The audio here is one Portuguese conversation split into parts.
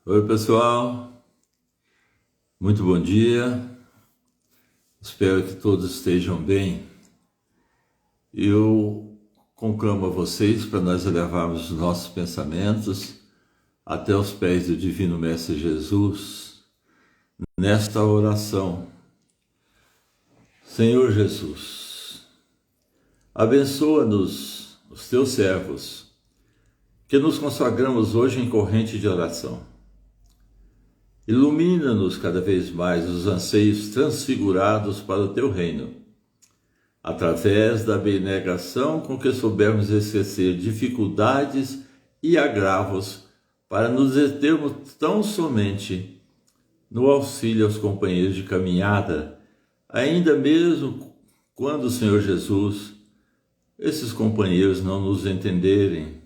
Oi, pessoal, muito bom dia. Espero que todos estejam bem. Eu conclamo a vocês para nós elevarmos os nossos pensamentos até os pés do Divino Mestre Jesus nesta oração. Senhor Jesus, abençoa-nos, os teus servos, que nos consagramos hoje em corrente de oração. Ilumina-nos cada vez mais os anseios transfigurados para o teu reino, através da abnegação com que soubermos esquecer dificuldades e agravos para nos determos tão somente no auxílio aos companheiros de caminhada, ainda mesmo quando, Senhor Jesus, esses companheiros não nos entenderem.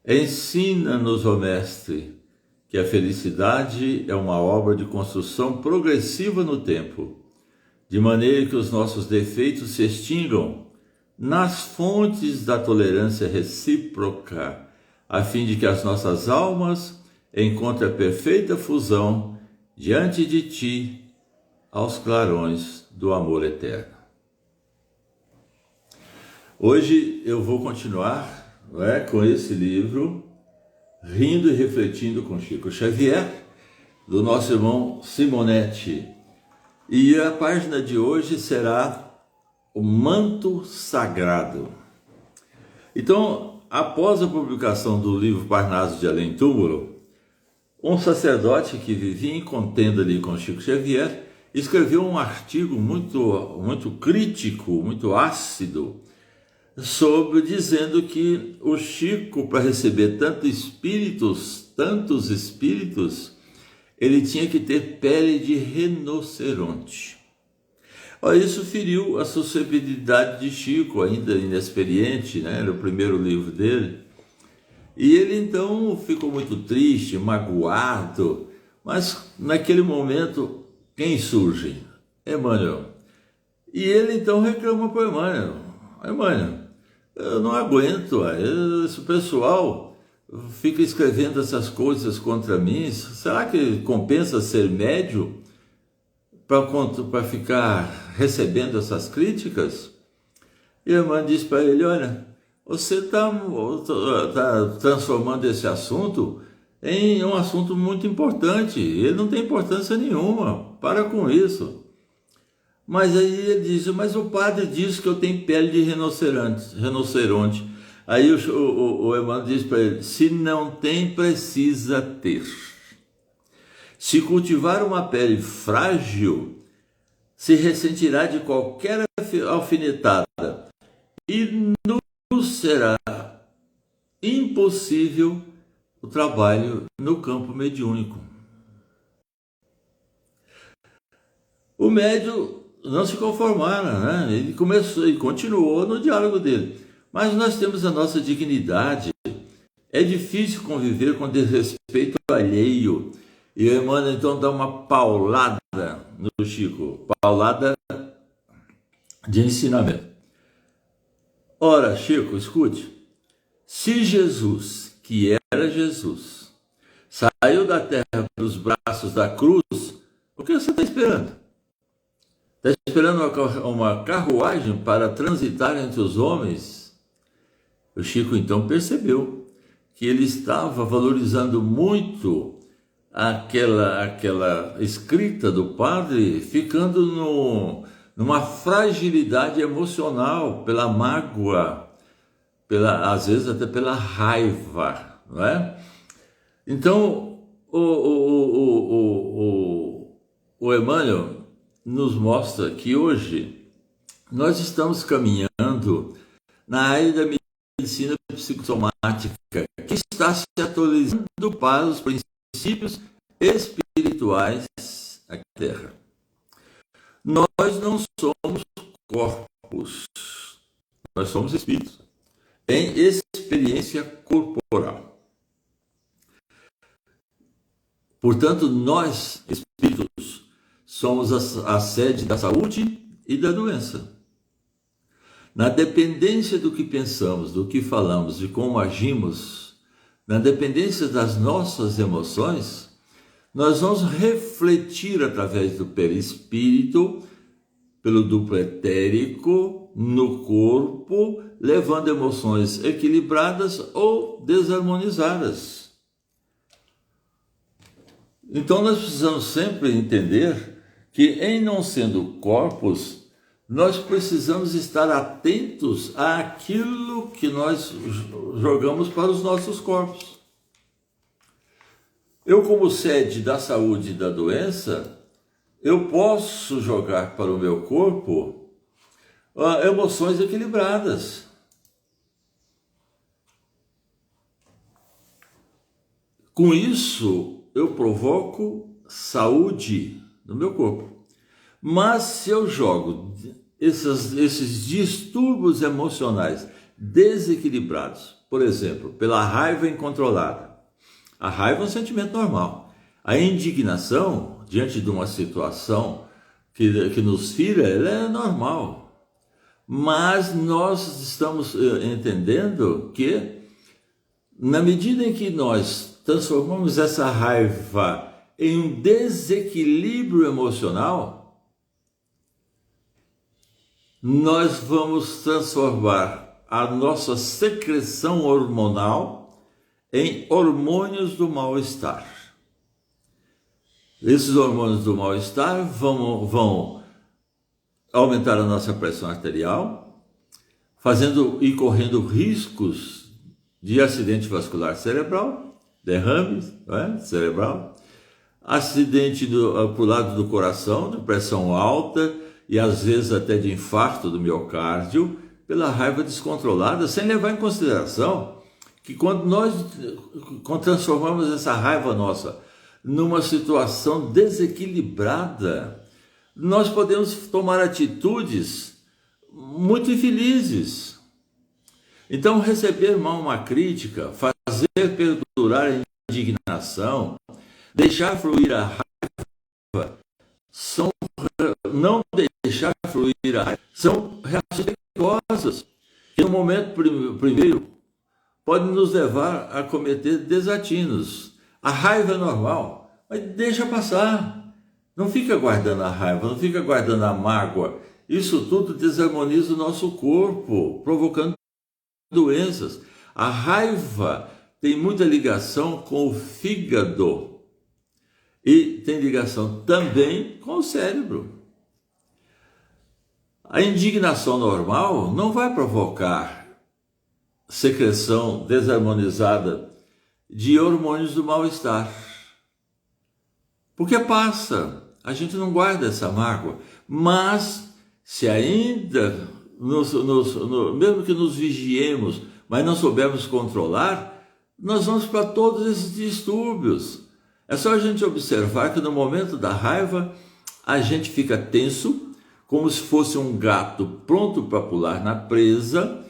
Ensina-nos, ó Mestre, que a felicidade é uma obra de construção progressiva no tempo, de maneira que os nossos defeitos se extingam nas fontes da tolerância recíproca, a fim de que as nossas almas encontrem a perfeita fusão diante de Ti, aos clarões do amor eterno. Hoje eu vou continuar, com esse livro, Rindo e Refletindo com Chico Xavier, do nosso irmão Simonetti. E a página de hoje será o manto sagrado. Então, após a publicação do livro Parnaso de Além Túmulo, um sacerdote que vivia em contenda ali com Chico Xavier escreveu um artigo muito crítico, muito ácido, dizendo que o Chico, para receber tantos espíritos, ele tinha que ter pele de rinoceronte. Isso feriu a suscetibilidade de Chico, ainda inexperiente, era o primeiro livro dele. E ele então ficou muito triste, magoado, mas naquele momento, quem surge? Emmanuel. E ele então reclama para Emmanuel: Emmanuel, eu não aguento, esse pessoal fica escrevendo essas coisas contra mim. Será que compensa ser médio para ficar recebendo essas críticas? E a irmã diz para ele: olha, você está transformando esse assunto em um assunto muito importante. Ele não tem importância nenhuma, para com isso. Mas aí ele diz: mas o padre diz que eu tenho pele de rinoceronte. Aí o Emmanuel diz para ele: se não tem, precisa ter. Se cultivar uma pele frágil, se ressentirá de qualquer alfinetada e nos será impossível o trabalho no campo mediúnico. O médium não se conformaram, Ele começou e continuou no diálogo dele. Mas nós temos a nossa dignidade. É difícil conviver com desrespeito alheio. E o Emmanuel então dá uma paulada no Chico, paulada de ensinamento. Ora, Chico, escute. Se Jesus, que era Jesus, saiu da terra pelos braços da cruz, o que você está esperando? Está esperando uma carruagem para transitar entre os homens? O Chico então percebeu que ele estava valorizando muito aquela escrita do padre, ficando numa fragilidade emocional pela mágoa, às vezes até pela raiva, não é? Então, o Emmanuel nos mostra que hoje nós estamos caminhando na área da medicina psicossomática, que está se atualizando para os princípios espirituais da Terra. Nós não somos corpos, nós somos espíritos, em experiência corporal. Portanto, nós, espíritos, somos a sede da saúde e da doença. Na dependência do que pensamos, do que falamos, de como agimos, na dependência das nossas emoções, nós vamos refletir através do perispírito, pelo duplo etérico, no corpo, levando emoções equilibradas ou desarmonizadas. Então nós precisamos sempre entender que, em não sendo corpos, nós precisamos estar atentos àquilo que nós jogamos para os nossos corpos. Eu, como sede da saúde e da doença, eu posso jogar para o meu corpo emoções equilibradas. Com isso, eu provoco saúde no meu corpo. Mas se eu jogo esses distúrbios emocionais desequilibrados, por exemplo, pela raiva incontrolada, a raiva é um sentimento normal. A indignação, diante de uma situação que nos fira, ela é normal. Mas nós estamos entendendo que, na medida em que nós transformamos essa raiva em um desequilíbrio emocional, nós vamos transformar a nossa secreção hormonal em hormônios do mal-estar. Esses hormônios do mal-estar vão aumentar a nossa pressão arterial, fazendo e correndo riscos de acidente vascular cerebral, derrame cerebral, acidente para o lado do coração, de pressão alta e às vezes até de infarto do miocárdio, pela raiva descontrolada, sem levar em consideração que quando nós transformamos essa raiva nossa numa situação desequilibrada, nós podemos tomar atitudes muito infelizes. Então, receber mal uma crítica, fazer perdurar a indignação, deixar fluir a raiva, não deixar fluir a raiva, são reações perigosas, que no momento primeiro podem nos levar a cometer desatinos. A raiva é normal, mas deixa passar. Não fica guardando a raiva, não fica guardando a mágoa. Isso tudo desarmoniza o nosso corpo, provocando doenças. A raiva tem muita ligação com o fígado e tem ligação também com o cérebro. A indignação normal não vai provocar secreção desarmonizada de hormônios do mal-estar, porque passa, a gente não guarda essa mágoa. Mas se ainda mesmo que nos vigiemos, mas não soubermos controlar, nós vamos para todos esses distúrbios. É só a gente observar que no momento da raiva a gente fica tenso, como se fosse um gato pronto para pular na presa,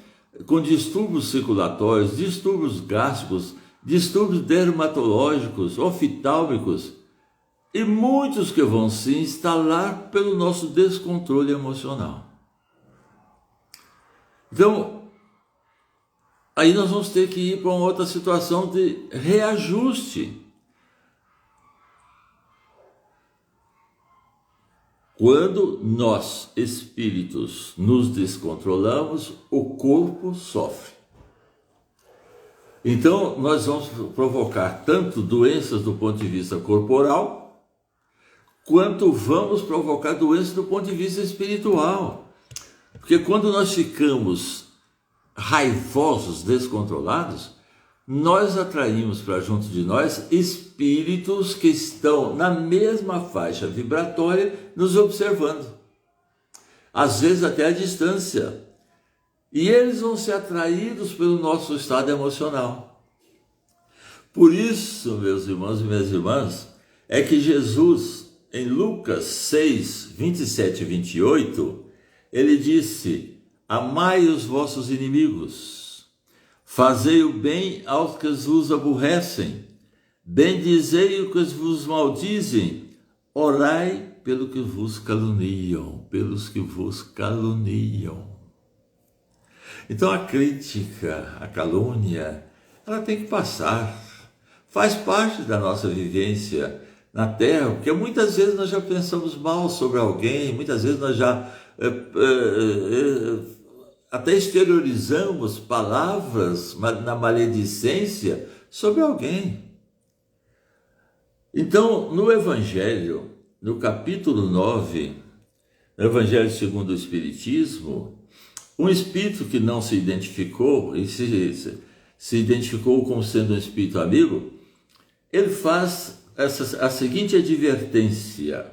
com distúrbios circulatórios, distúrbios gástricos, distúrbios dermatológicos, oftálmicos, e muitos que vão se instalar pelo nosso descontrole emocional. Então, aí nós vamos ter que ir para uma outra situação de reajuste. Quando nós, espíritos, nos descontrolamos, o corpo sofre. Então, nós vamos provocar tanto doenças do ponto de vista corporal, quanto vamos provocar doenças do ponto de vista espiritual. Porque quando nós ficamos raivosos, descontrolados, nós atraímos para junto de nós espíritos que estão na mesma faixa vibratória nos observando, às vezes até à distância, e eles vão ser atraídos pelo nosso estado emocional. Por isso, meus irmãos e minhas irmãs, é que Jesus, em Lucas 6, 27 e 28, ele disse: amai os vossos inimigos, fazei o bem aos que vos aborrecem, bendizei os que vos maldizem, orai pelos que vos caluniam, Então a crítica, a calúnia, ela tem que passar. Faz parte da nossa vivência na Terra, porque muitas vezes nós já pensamos mal sobre alguém, muitas vezes nós já até exteriorizamos palavras na maledicência sobre alguém. Então, no Evangelho, no capítulo 9, no Evangelho segundo o Espiritismo, um espírito que não se identificou, e se identificou como sendo um espírito amigo, ele faz a seguinte advertência.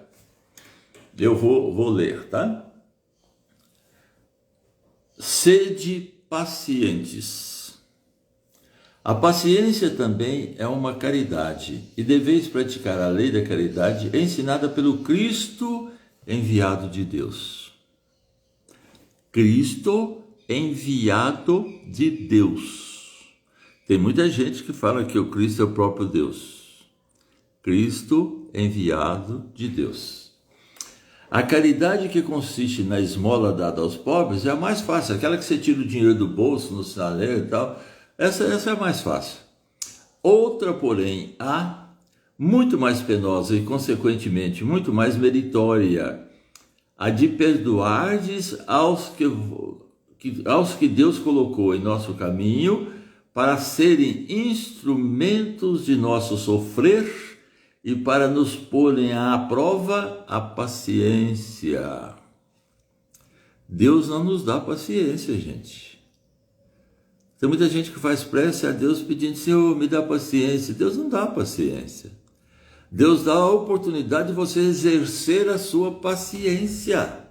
Eu vou ler, tá? Sede pacientes. A paciência também é uma caridade, e deveis praticar a lei da caridade ensinada pelo Cristo enviado de Deus. Cristo enviado de Deus. Tem muita gente que fala que o Cristo é o próprio Deus. Cristo enviado de Deus. A caridade que consiste na esmola dada aos pobres é a mais fácil, aquela que você tira o dinheiro do bolso no sinaleiro e tal. Essa é a mais fácil. Outra, porém, há muito mais penosa e, consequentemente, muito mais meritória, a de perdoardes aos que Deus colocou em nosso caminho para serem instrumentos de nosso sofrer e para nos porem à prova a paciência. Deus não nos dá paciência, gente. Tem muita gente que faz prece a Deus pedindo, Senhor, me dá paciência. Deus não dá paciência. Deus dá a oportunidade de você exercer a sua paciência.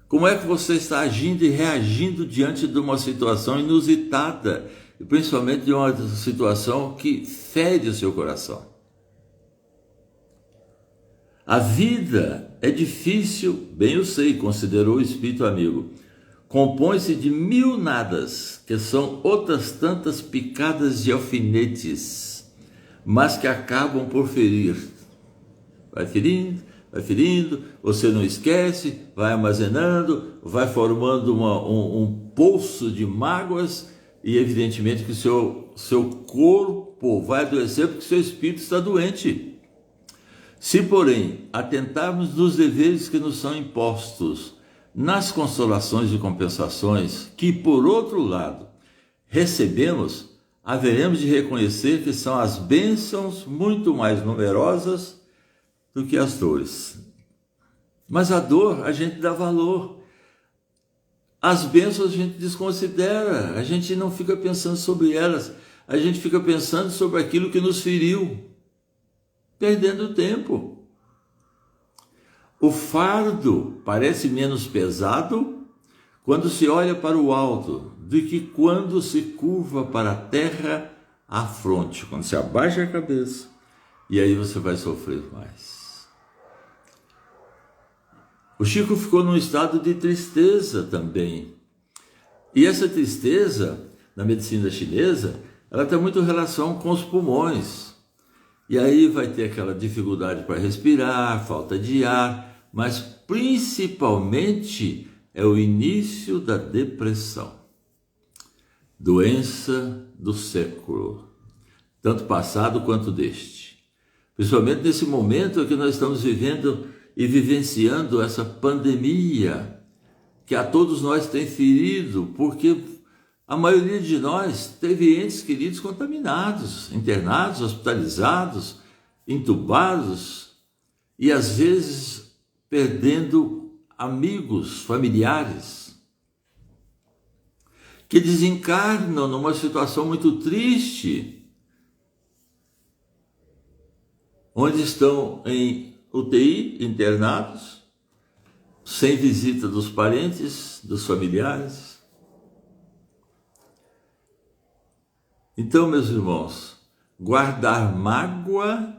Como é que você está agindo e reagindo diante de uma situação inusitada, e principalmente de uma situação que fere o seu coração? A vida é difícil, bem eu sei, considerou o Espírito amigo. Compõe-se de 1000 nadas, que são outras tantas picadas de alfinetes, mas que acabam por ferir. Vai ferindo, você não esquece, vai armazenando, vai formando um poço de mágoas, e evidentemente que o seu corpo vai adoecer porque o seu espírito está doente. Se, porém, atentarmos nos deveres que nos são impostos, nas consolações e compensações que, por outro lado, recebemos, haveremos de reconhecer que são as bênçãos muito mais numerosas do que as dores. Mas a dor a gente dá valor. As bênçãos a gente desconsidera, a gente não fica pensando sobre elas, a gente fica pensando sobre aquilo que nos feriu, perdendo tempo. O fardo parece menos pesado quando se olha para o alto do que quando se curva para a terra à fronte, quando se abaixa a cabeça, e aí você vai sofrer mais. O Chico ficou num estado de tristeza também. E essa tristeza, na medicina chinesa, ela tem muito relação com os pulmões. E aí vai ter aquela dificuldade para respirar, falta de ar, mas principalmente é o início da depressão. Doença do século, tanto passado quanto deste. Principalmente nesse momento que nós estamos vivendo e vivenciando essa pandemia, que a todos nós tem ferido, porque a maioria de nós teve entes queridos contaminados, internados, hospitalizados, entubados, e às vezes perdendo amigos, familiares, que desencarnam numa situação muito triste, onde estão em UTI, internados, sem visita dos parentes, dos familiares. Então, meus irmãos, guardar mágoa,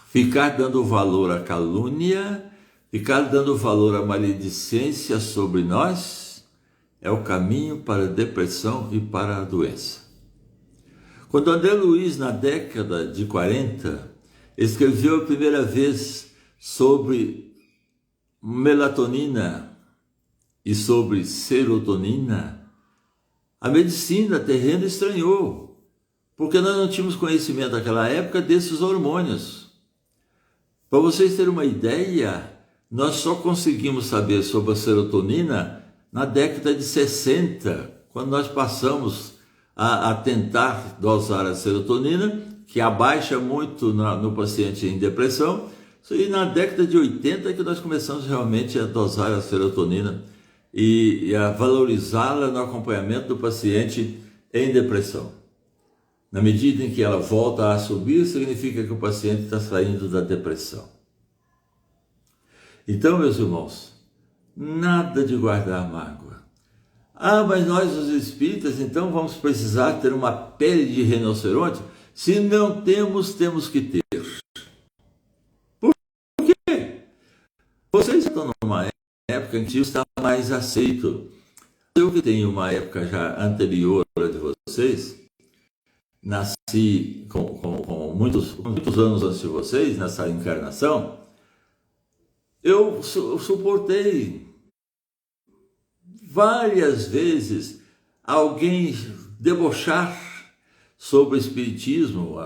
ficar dando valor à calúnia, ficar dando valor à maledicência sobre nós, é o caminho para a depressão e para a doença. Quando André Luiz, na década de 40, escreveu a primeira vez sobre melatonina e sobre serotonina, A medicina terrena estranhou, porque nós não tínhamos conhecimento naquela época desses hormônios. Para vocês terem uma ideia, nós só conseguimos saber sobre a serotonina na década de 60, quando nós passamos a tentar dosar a serotonina, que abaixa muito no paciente em depressão. E na década de 80 que nós começamos realmente a dosar a serotonina e a valorizá-la no acompanhamento do paciente em depressão. Na medida em que ela volta a subir, significa que o paciente está saindo da depressão. Então, meus irmãos, nada de guardar mágoa. Ah, mas nós os espíritas, então vamos precisar ter uma pele de rinoceronte? Se não temos, temos que ter. Por quê? Vocês estão numa época em que isso está mais aceito. Eu que tenho uma época já anterior a de vocês, nasci com muitos anos antes de vocês, nessa encarnação, eu suportei várias vezes alguém debochar sobre o espiritismo,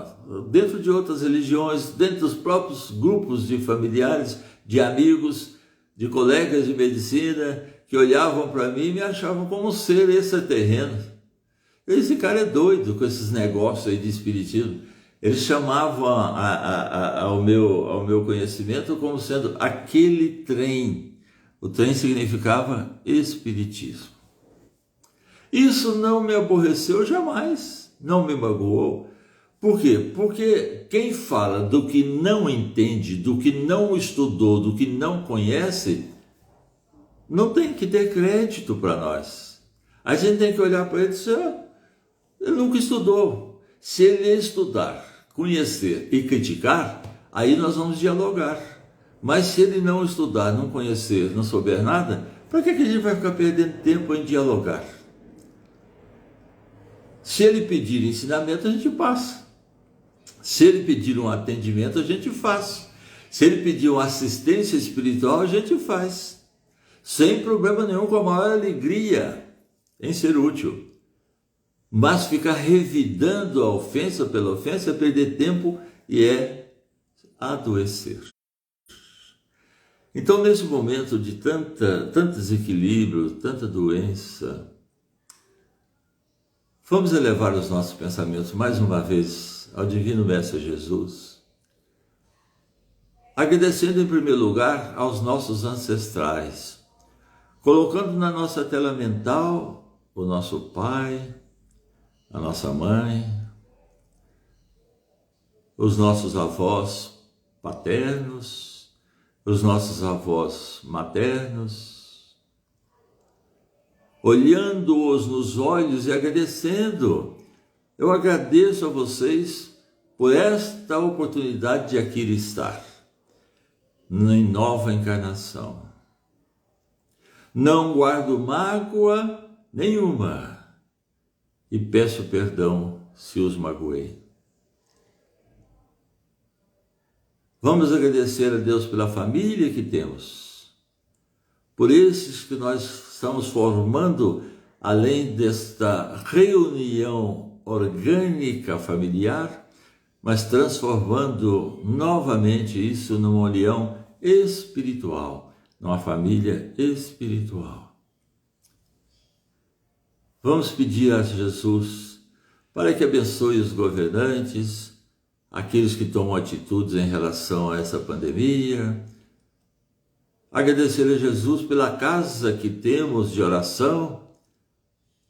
dentro de outras religiões, dentro dos próprios grupos de familiares, de amigos, de colegas de medicina, que olhavam para mim e me achavam como um ser extraterreno. Esse cara é doido com esses negócios aí de espiritismo. Eles chamavam ao meu conhecimento como sendo aquele trem. O trem significava espiritismo. Isso não me aborreceu jamais, não me magoou. Por quê? Porque quem fala do que não entende, do que não estudou, do que não conhece, não tem que ter crédito para nós. A gente tem que olhar para ele e dizer, ele nunca estudou. Se ele estudar, conhecer e criticar, aí nós vamos dialogar. Mas se ele não estudar, não conhecer, não souber nada, para que a gente vai ficar perdendo tempo em dialogar? Se ele pedir ensinamento, a gente passa. Se ele pedir um atendimento, a gente faz. Se ele pedir uma assistência espiritual, a gente faz. Sem problema nenhum, com a maior alegria em ser útil. Mas ficar revidando a ofensa pela ofensa é perder tempo e é adoecer. Então, nesse momento de tanto desequilíbrio, tanta doença, vamos elevar os nossos pensamentos mais uma vez ao Divino Mestre Jesus, agradecendo em primeiro lugar aos nossos ancestrais, colocando na nossa tela mental o nosso pai, a nossa mãe, os nossos avós paternos, os nossos avós maternos, olhando-os nos olhos e agradecendo. Eu agradeço a vocês por esta oportunidade de aqui estar, em nova encarnação. Não guardo mágoa nenhuma e peço perdão se os magoei. Vamos agradecer a Deus pela família que temos, por esses que nós estamos formando, além desta reunião orgânica familiar, mas transformando novamente isso numa união espiritual, numa família espiritual. Vamos pedir a Jesus para que abençoe os governantes, aqueles que tomam atitudes em relação a essa pandemia. Agradecer a Jesus pela casa que temos de oração,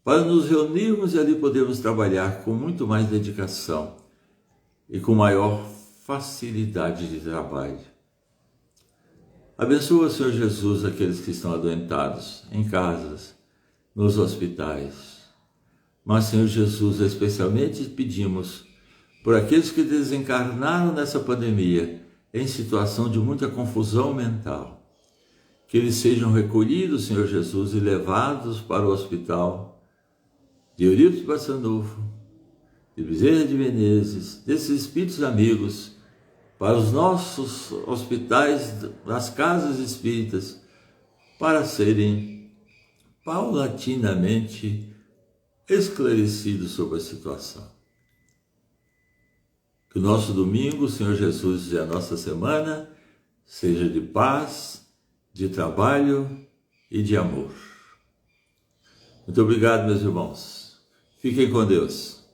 para nos reunirmos e ali podermos trabalhar com muito mais dedicação e com maior facilidade de trabalho. Abençoa, Senhor Jesus, aqueles que estão adoentados em casas, nos hospitais. Mas, Senhor Jesus, especialmente pedimos por aqueles que desencarnaram nessa pandemia em situação de muita confusão mental, que eles sejam recolhidos, Senhor Jesus, e levados para o hospital de Eurípides Barçanufo, de Bezerra de Menezes, desses espíritos amigos, para os nossos hospitais, nas casas espíritas, para serem paulatinamente esclarecido sobre a situação. Que o nosso domingo, o Senhor Jesus e a nossa semana seja de paz, de trabalho e de amor. Muito obrigado, meus irmãos. Fiquem com Deus.